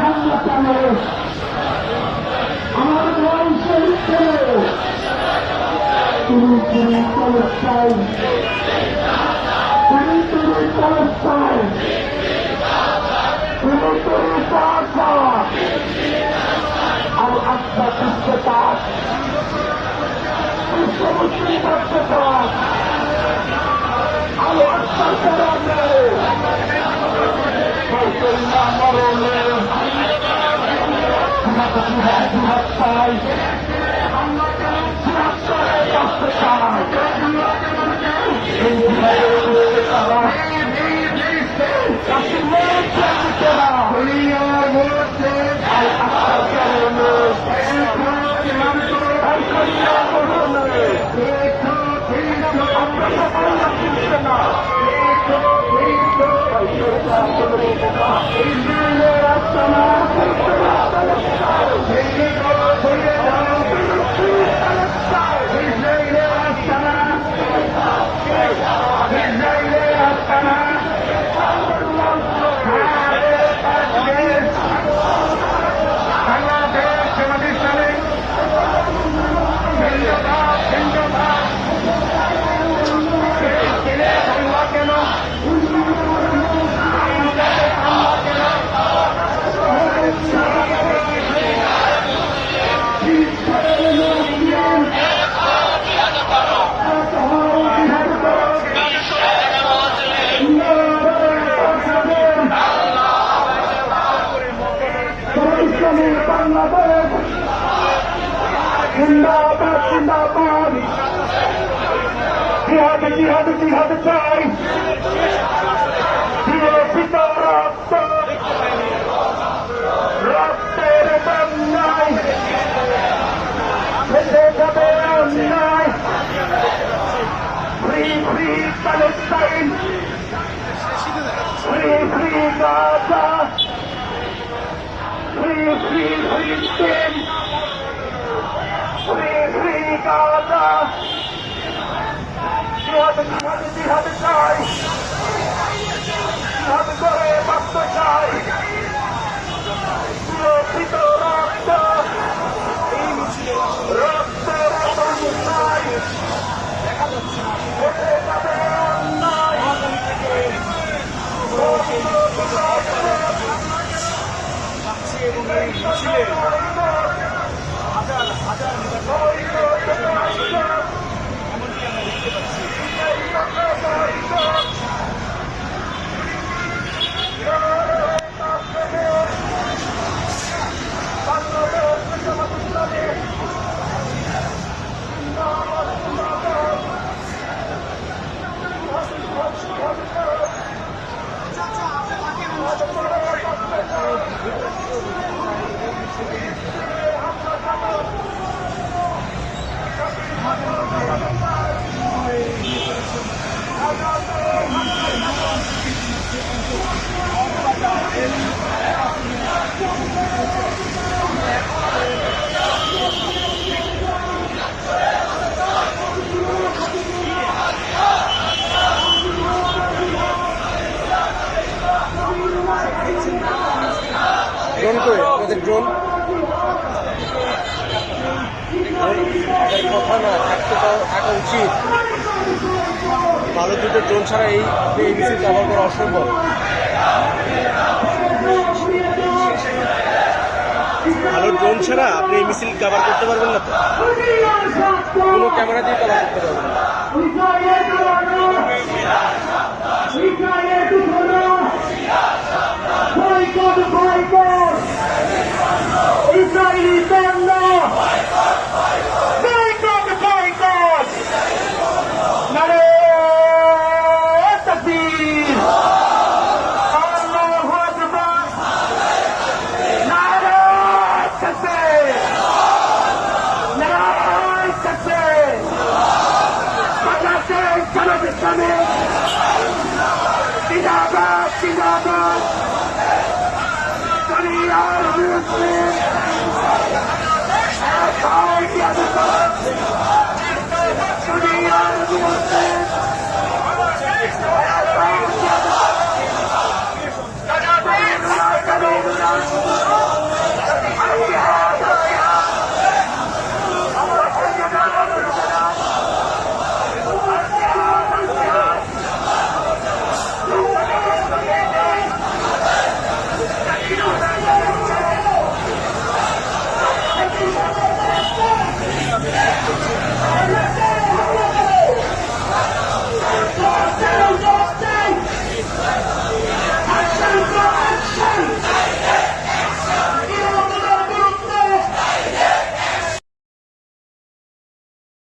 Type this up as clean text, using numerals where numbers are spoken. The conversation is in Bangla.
হামলা চালে আমার ভাই শহীদ ছেলে তুমি কলস্তায় তুমি কলস্তায় তুমি পাশা আর আত্মা সুস্থতা মুসলিম বাচ্চাটা আলো আত্মা চালাবে মরণে চাই বাংলাদেশ জিন্দাবাদ জিন্দাবাদ জিহাদ জিহাদ জিহাদ চাই বিরোচিত রক্ত রক্তের বন্যায় ফেলে যাবে অন্যায় free free Palestine free free Gaza Free, free, free Spain. Free, free Gaza. Jihad, jihad, jihad চাই। Jihad করে বাঁচতে চাই। সুরক্ষিত রক্ত। রক্তের বন্যায়। উঠে যাবে অন্যায়। এবং এই মিছিলে হাজার হাজার এমনকি আমরা দেখতে পাচ্ছি ড্রোন করে আমাদের ড্রোন কথা না থাকতে থাকা উচিত। ভালো দুটো ড্রোন ছাড়া এই মিছিল কভার করা অসম্ভব। ভালো ড্রোন ছাড়া আপনি এই মিছিল কভার করতে পারবেন না, তো কোনো ক্যামেরা দিয়ে কভার করতে পারবেন না।